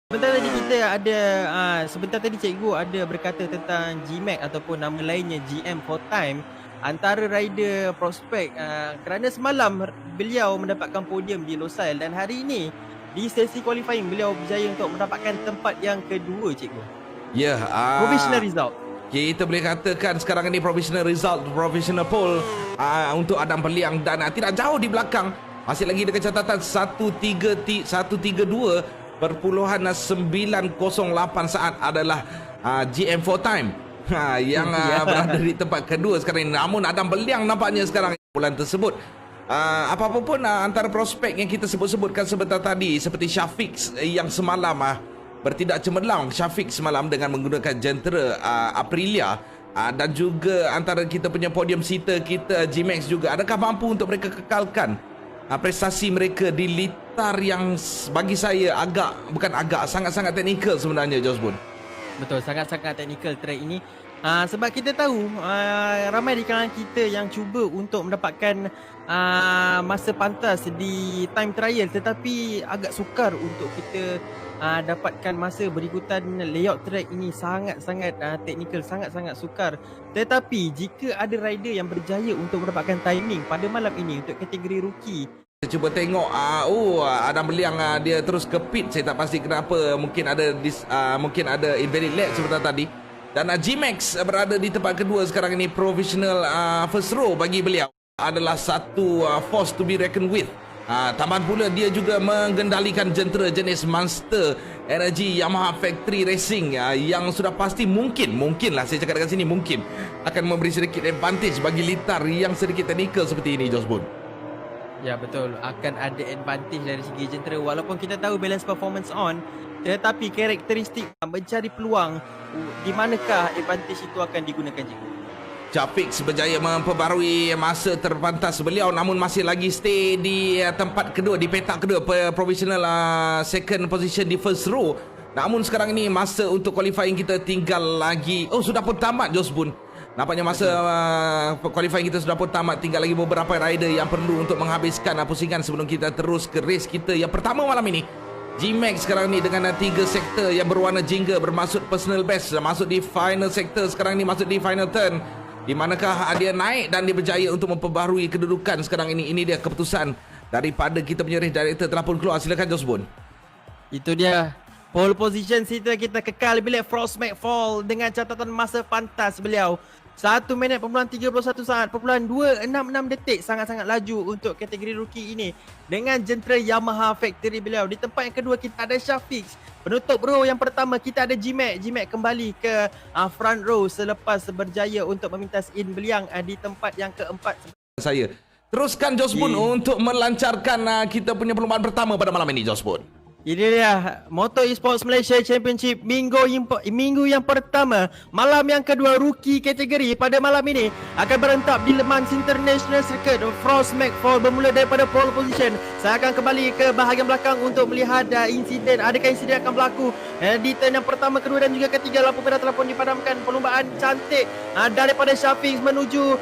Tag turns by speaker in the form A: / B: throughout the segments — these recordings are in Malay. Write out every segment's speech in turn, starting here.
A: Sebentar tadi kita ada sebentar tadi cikgu ada berkata tentang GMAX ataupun nama lainnya GM4X antara rider prospek kerana semalam beliau mendapatkan podium di Losail dan hari ini di sesi qualifying beliau berjaya untuk mendapatkan tempat yang kedua cikgu.
B: Ya,
A: Provisional result.
B: kita boleh katakan sekarang ini provisional result, provisional poll untuk Adam Peliang dan tidak jauh di belakang. Masih lagi dengan catatan 1.908 saat adalah GM4 time yang berada di tempat kedua sekarang ini. Namun Adam Peliang nampaknya sekarang bulan tersebut. Apa-apa pun antara prospek yang kita sebut-sebutkan sebentar tadi seperti Syafiq yang semalam bertindak cemerlang, Syafiq semalam dengan menggunakan jentera Aprilia dan juga antara kita punya podium seater kita GMAX juga, adakah mampu untuk mereka kekalkan prestasi mereka di litar yang bagi saya sangat-sangat teknikal sebenarnya, Josbun?
A: Betul, sangat-sangat teknikal track ini. Sebab kita tahu ramai di kalangan kita yang cuba untuk mendapatkan masa pantas di time trial tetapi agak sukar untuk kita dapatkan masa berikutan. Layout track ini sangat-sangat teknikal, sangat-sangat sukar. Tetapi jika ada rider yang berjaya untuk mendapatkan timing pada malam ini untuk kategori rookie,
B: kita cuba tengok Adam Peliang dia terus ke pit. Saya tak pasti kenapa, mungkin ada invalid lap sebentar tadi. Dan GMAX berada di tempat kedua sekarang ini. Provisional first row bagi beliau adalah satu force to be reckoned with. Tambahan pula dia juga mengendalikan jentera jenis Monster Energy Yamaha Factory Racing yang sudah pasti mungkinlah saya cakap dekat sini mungkin akan memberi sedikit advantage bagi litar yang sedikit teknikal seperti ini, Josbun.
A: ya betul, akan ada advantage dari segi jentera walaupun kita tahu balance performance on, tetapi karakteristik mencari peluang di manakah advantage itu akan digunakan cikgu.
B: Syafiq berjaya memperbarui masa terpantas beliau namun masih lagi stay di tempat kedua, di petak kedua, provisional second position di first row. Namun sekarang ini masa untuk qualifying kita tinggal lagi, sudah pun tamat, Josbun. Nampaknya masa qualifying kita sudah pun tamat. Tinggal lagi beberapa rider yang perlu untuk menghabiskan pusingan sebelum kita terus ke race kita yang pertama malam ini. GMAX sekarang ni dengan 3 sektor yang berwarna jingga bermaksud personal best, masuk di final sektor sekarang ni, masuk di final turn, di manakah dia naik dan dia berjaya untuk memperbaharui kedudukan sekarang ini. Ini dia keputusan daripada kita punya race director telah pun keluar. Silakan, Josbun.
A: Itu dia pole position kita kekal bila Frost McFall dengan catatan masa pantas beliau 1 minit 31 saat 266 detik. Sangat-sangat laju untuk kategori rookie ini dengan jentera Yamaha Factory beliau. Di tempat yang kedua kita ada Syafiq. Penutup row yang pertama kita ada GMAX kembali ke front row selepas berjaya untuk memintas in Beliang di tempat yang keempat.
B: Saya teruskan, Josbun, untuk melancarkan kita punya perlombaan pertama pada malam ini, Josbun.
A: Ini dia Moto Esport Malaysia Championship minggu yang pertama, malam yang kedua rookie kategori pada malam ini akan berentap di LeMans International Circuit. Frost McFall bermula daripada pole position. Saya akan kembali ke bahagian belakang untuk melihat insiden, adakah insiden akan berlaku di turn yang pertama, kedua dan juga ketiga. Lampu merah telah pun dipadamkan. Perlombaan cantik daripada Syafiq menuju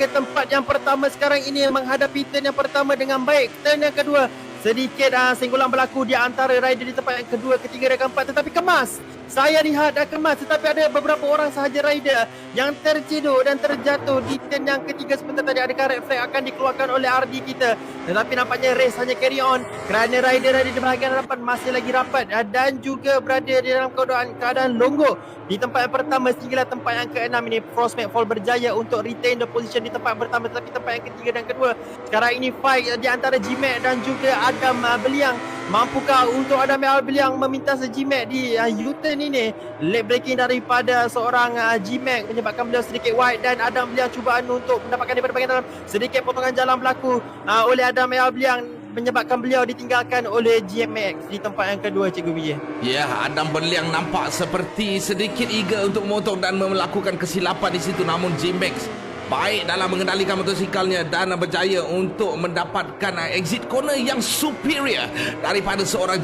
A: ke tempat yang pertama sekarang ini, menghadapi turn yang pertama dengan baik. Turn yang kedua sedikit senggolan berlaku di antara rider di tempat yang kedua, ketiga dan keempat, tetapi kemas. Saya lihat kemas, tetapi ada beberapa orang sahaja rider yang tercedok dan terjatuh di turn yang ketiga sebentar tadi. Adakah red flag akan dikeluarkan oleh RD kita? Tetapi nampaknya race hanya carry on kerana rider-rider di bahagian hadapan masih lagi rapat dan juga berada di dalam keadaan longgok di tempat yang pertama sehinggalah tempat yang keenam ini. Frost McFall berjaya untuk retain the position di tempat yang pertama, tetapi tempat yang ketiga dan kedua sekarang ini fight di antara GMAX dan juga Adam Peliang. Mampukah untuk Adam Peliang memintas GMAX di U-turn ini? Late braking daripada seorang GMAX menyebabkan beliau sedikit wide dan Adam Peliang cubaan untuk mendapatkan daripada bahagian dalam. Sedikit potongan jalan berlaku oleh Adam Peliang menyebabkan beliau ditinggalkan oleh GMAX di tempat yang kedua, Cikgu Bijay.
B: Ya, Adam Peliang nampak seperti sedikit eager untuk memotong dan melakukan kesilapan di situ, namun GMAX baik dalam mengendalikan motosikalnya dan berjaya untuk mendapatkan exit corner yang superior daripada seorang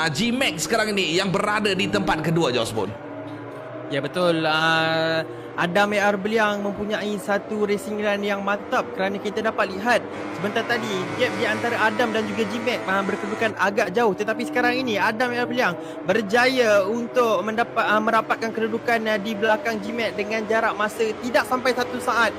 B: GMAX sekarang ini yang berada di tempat kedua, Josbun.
A: Ya betul, Adam AR Beliang mempunyai satu racing run yang mantap kerana kita dapat lihat sebentar tadi gap di antara Adam dan juga G-Max berkedudukan agak jauh, tetapi sekarang ini Adam AR Beliang berjaya untuk merapatkan kedudukan di belakang G-Max dengan jarak masa tidak sampai 1 saat.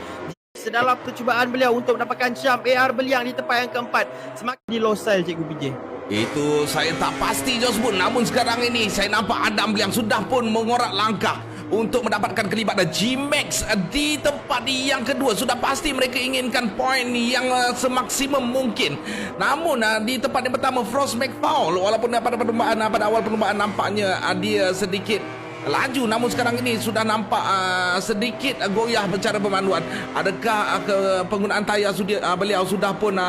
A: Dalam percubaan beliau untuk mendapatkan jump AR Beliang di tempat yang keempat, semakin dilosai Cikgu PJ.
B: Itu saya tak pasti Josbun, namun sekarang ini saya nampak Adam Beliang sudah pun mengorak langkah untuk mendapatkan kelibatan G-Max di tempat yang kedua. Sudah pasti mereka inginkan poin yang semaksimum mungkin. Namun di tempat yang pertama Frostmax foul, walaupun pada awal perlombaan nampaknya dia sedikit laju, namun sekarang ini sudah nampak sedikit goyah secara pemanduan. Adakah penggunaan tayar beliau sudah pun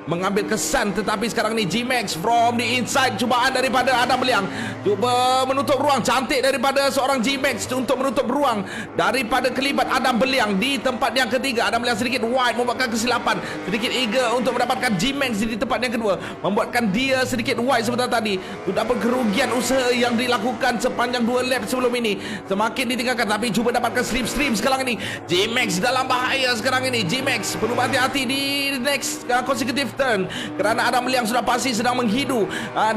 B: mengambil kesan, tetapi sekarang ni G-Max from the inside, cubaan daripada Adam Beliang cuba menutup ruang cantik daripada seorang G-Max untuk menutup ruang daripada kelibat Adam Beliang di tempat yang ketiga. Adam Beliang sedikit wide membuatkan kesilapan, sedikit eager untuk mendapatkan G-Max di tempat yang kedua, membuatkan dia sedikit wide sebentar tadi. Sudah pun kerugian usaha yang dilakukan sepanjang 2 lap sebelum ini semakin ditinggalkan, tapi cuba dapatkan slipstream sekarang ini. G-Max dalam bahaya sekarang ini. G-Max perlu hati-hati di next consecutive turn kerana Adam Beliang sudah pasti sedang menghidu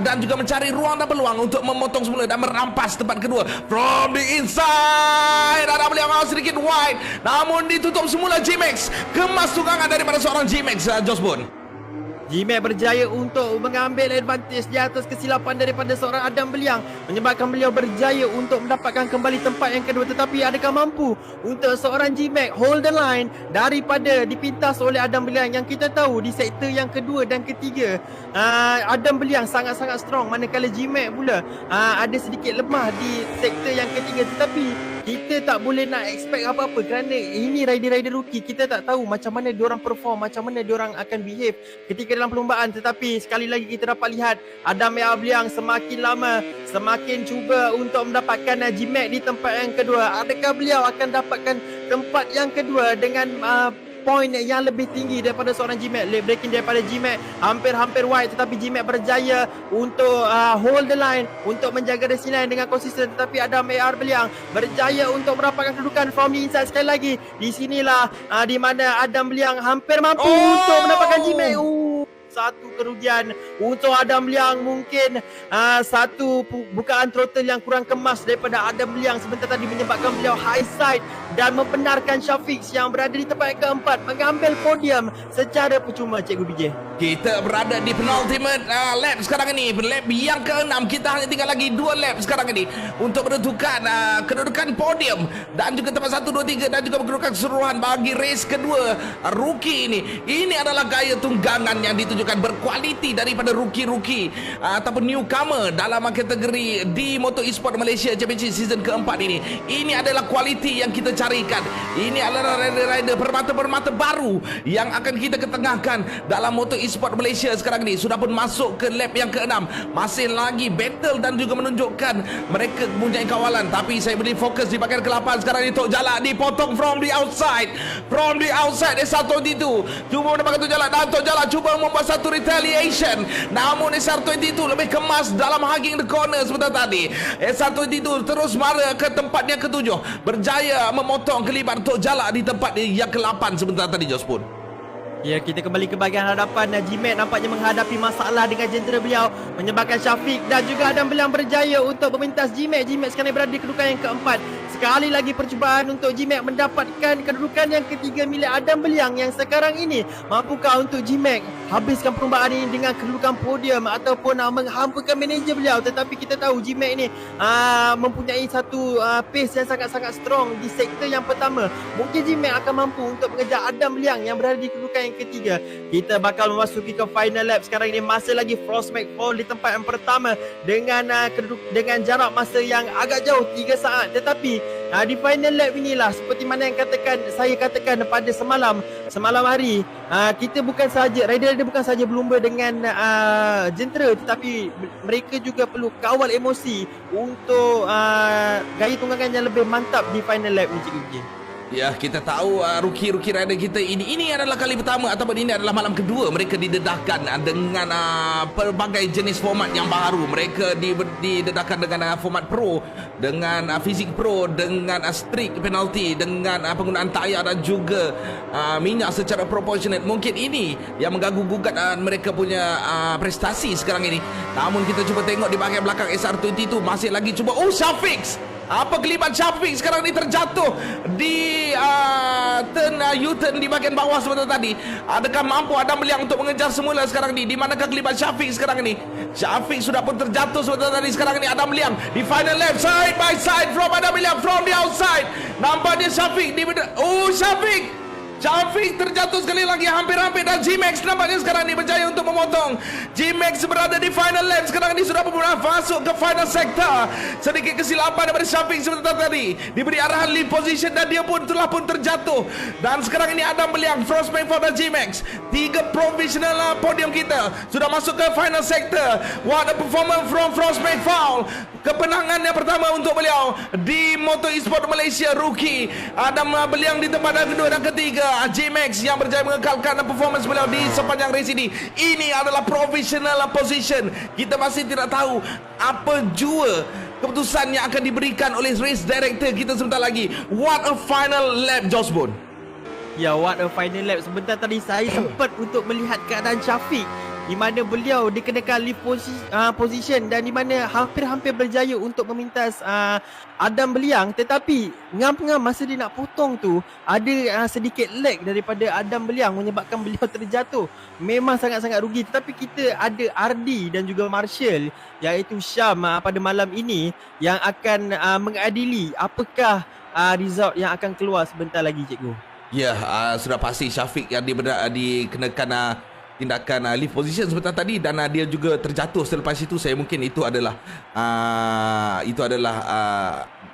B: dan juga mencari ruang dan peluang untuk memotong semula dan merampas tempat kedua from the inside. Adam Beliang sedikit wide, namun ditutup semula G-Max. Kemas tunggangan daripada seorang G-Max, Josbun.
A: G-Max berjaya untuk mengambil advantage di atas kesilapan daripada seorang Adam Beliang, menyebabkan beliau berjaya untuk mendapatkan kembali tempat yang kedua. Tetapi adakah mampu untuk seorang G-Max hold the line daripada dipintas oleh Adam Beliang, yang kita tahu di sektor yang kedua dan ketiga Adam Beliang sangat-sangat strong, manakala G-Max pula ada sedikit lemah di sektor yang ketiga. Tetapi kita tak boleh nak expect apa-apa kerana ini rider-rider rookie. Kita tak tahu macam mana diorang perform, macam mana diorang akan behave ketika dalam perlombaan. Tetapi sekali lagi kita dapat lihat Adam AR Beliang semakin lama semakin cuba untuk mendapatkan G-Max di tempat yang kedua. Adakah beliau akan dapatkan tempat yang kedua dengan poin yang lebih tinggi daripada seorang G-Max? Late breaking daripada G-Max hampir wide, tetapi G-Max berjaya untuk hold the line, untuk menjaga racing line dengan konsisten. Tetapi Adam AR Beliang berjaya untuk mendapatkan kedudukan from the inside sekali lagi. Di sinilah di mana Adam Beliang hampir mampu untuk mendapatkan G-Max. Satu kerugian untuk Adam Beliang, mungkin satu bukaan throttle yang kurang kemas daripada Adam Beliang sebentar tadi menyebabkan beliau high side dan membenarkan Syafiq yang berada di tempat yang keempat mengambil podium secara percuma, Cikgu BJ.
B: Kita berada di penultimate lap sekarang ini, lap yang ke-6. Kita hanya tinggal lagi 2 lap sekarang ini untuk menentukan kedudukan podium dan juga tempat 1, 2, 3 dan juga kedudukan keseluruhan bagi race kedua rookie ini. Ini adalah gaya tunggangan yang ditujukan berkualiti daripada rookie-rookie ataupun newcomer dalam kategori di Moto Esport Malaysia Championship season keempat ini. Ini adalah kualiti yang kita carikan. Ini adalah rider-rider permata-permata baru yang akan kita ketengahkan dalam Moto Esport Malaysia sekarang ini. Sudah pun masuk ke lap yang ke-6, masih lagi battle dan juga menunjukkan mereka mempunyai kawalan. Tapi saya beri fokus di bahagian ke-8 sekarang ini. Tok Jalak dipotong from the outside, SR22 cuba mendapatkan Tok Jalak dan Tok Jalak cuba membuat satu retaliation, namun SR22 lebih kemas dalam hugging the corner sebentar tadi. SR22 terus mara ke tempat yang ke-7, berjaya memotong kelibat Tok Jalak di tempat yang ke-8 sebentar tadi, Jospun.
A: Ya, kita kembali ke bahagian hadapan. G-Max nampaknya menghadapi masalah dengan jentera beliau, menyebabkan Syafiq dan juga Adam Beliang berjaya untuk memintas G-Max. G-Max sekarang berada di kedudukan yang keempat. Sekali lagi percubaan untuk G-Max mendapatkan kedudukan yang ketiga milik Adam Beliang, yang sekarang ini mampukah untuk G-Max habiskan perlombaan ini dengan kedudukan podium ataupun menghampakan manager beliau. Tetapi kita tahu G-Max ini mempunyai satu pace yang sangat-sangat strong di sektor yang pertama. Mungkin G-Max akan mampu untuk mengejar Adam Beliang yang berada di kedudukan yang ketiga. Kita bakal memasuki ke final lap sekarang ini. Masih lagi Frostmax fall di tempat yang pertama dengan jarak masa yang agak jauh 3 saat. Tetapi di final lap inilah seperti mana yang saya katakan pada semalam hari, kita bukan saja rider-rider bukan saja berlumba dengan jentera, tetapi mereka juga perlu kawal emosi untuk gaya tunggangan yang lebih mantap di final lap ni, Cikgu G.
B: Ya, kita tahu rookie rider kita ini adalah kali pertama ataupun ini adalah malam kedua mereka didedahkan dengan pelbagai jenis format yang baru. Mereka didedahkan dengan format pro, dengan fizik pro, dengan strict penalty, dengan penggunaan tayar dan juga minyak secara proportionate. Mungkin ini yang mengganggu-gugat mereka punya prestasi sekarang ini. Namun kita cuba tengok di bahagian belakang SR22 masih lagi cuba. Syafiq, apa kelibat Syafiq sekarang ni terjatuh di U-turn di bahagian bawah sebentar tadi. Adakah mampu Adam Beliang untuk mengejar semula sekarang ni? Di manakah kelibat Syafiq sekarang ni? Syafiq sudah pun terjatuh sebentar tadi. Sekarang ni Adam Beliang di final lap, side by side from Adam Beliang from the outside. Nampaknya Syafiq Syafiq terjatuh sekali lagi, hampir-hampir, dan GM4X nampaknya sekarang ni berjaya untuk memotong. GM4X berada di final lap sekarang ni, sudah berusaha masuk ke final sector. Sedikit kesilapan daripada Syafiq sebentar tadi, diberi arahan lead position dan dia pun telah pun terjatuh. Dan sekarang ini Adam Beliang, Frostbank dan GM4X, 3 provisional podium kita sudah masuk ke final sector. What a performance from Frostbank Foul. Kemenangan yang pertama untuk beliau di Moto Esport Malaysia rookie. Adam Beliang di tempat yang kedua dan ketiga. GM4X yang berjaya mengekalkan performance beliau di sepanjang race ini. Ini adalah provisional position. Kita masih tidak tahu apa jua keputusan yang akan diberikan oleh race director kita sebentar lagi. What a final lap, Josbon.
A: Ya, what a final lap. Sebentar tadi saya sempat untuk melihat keadaan Syafiq, di mana beliau dikenakan lead position dan di mana hampir-hampir berjaya untuk memintas Adam Beliang, tetapi ngam-ngam masa dia nak potong tu ada sedikit lag daripada Adam Beliang menyebabkan beliau terjatuh. Memang sangat-sangat rugi, tetapi kita ada RD dan juga Marshall iaitu Syam pada malam ini yang akan mengadili apakah result yang akan keluar sebentar lagi, cikgu.
B: Ya, sudah pasti Syafiq yang dikenakan tindakan lead position sebentar tadi dan dia juga terjatuh selepas itu. Saya mungkin itu adalah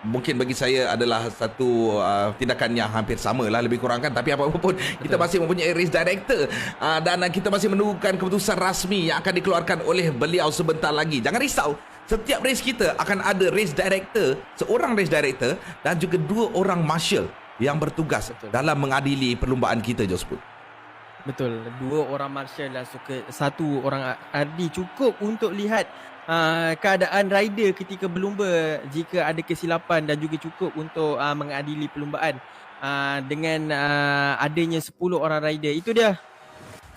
B: mungkin bagi saya adalah satu tindakan yang hampir sama lah lebih kurang kan. Tapi apa-apa pun kita masih mempunyai race director dan kita masih menunggukan keputusan rasmi yang akan dikeluarkan oleh beliau sebentar lagi. Jangan risau, setiap race kita akan ada race director, seorang race director dan juga 2 orang marshal yang bertugas dalam mengadili perlumbaan kita, Josput.
A: Betul, 2 orang marshal dan 1 orang RD cukup untuk lihat keadaan rider ketika berlumba jika ada kesilapan dan juga cukup untuk mengadili perlumbaan. Dengan adanya 10 orang rider, itu dia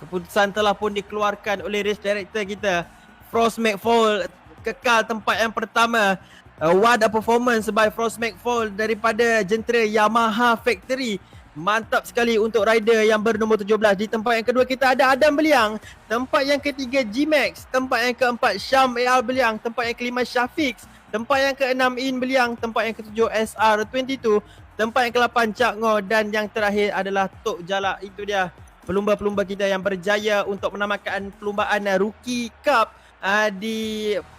A: keputusan telah pun dikeluarkan oleh race director kita. Frost McFall kekal tempat yang pertama. What a performance by Frost McFall daripada jentera Yamaha Factory. Mantap sekali untuk rider yang bernombor 17. Di tempat yang kedua kita ada Adam Beliang. Tempat yang ketiga GM4X. Tempat yang keempat Syam AR Beliang. Tempat yang kelima Syafiq. Tempat yang keenam In Beliang. Tempat yang ketujuh SR22. Tempat yang ke-8 Cak Ngo. Dan yang terakhir adalah Tok Jalak. Itu dia pelumba-pelumba kita yang berjaya untuk menamakan perlumbaan Rookie Cup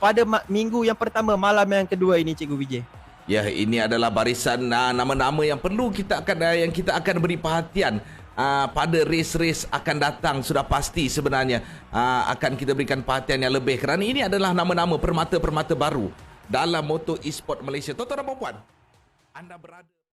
A: pada minggu yang pertama, malam yang kedua ini, Cikgu Vijay.
B: Ya, ini adalah barisan nama-nama yang perlu kita akan beri perhatian pada race-race akan datang. Sudah pasti sebenarnya akan kita berikan perhatian yang lebih kerana ini adalah nama-nama permata-permata baru dalam Moto Esport Malaysia. Tuan-tuan dan puan-puan, anda berada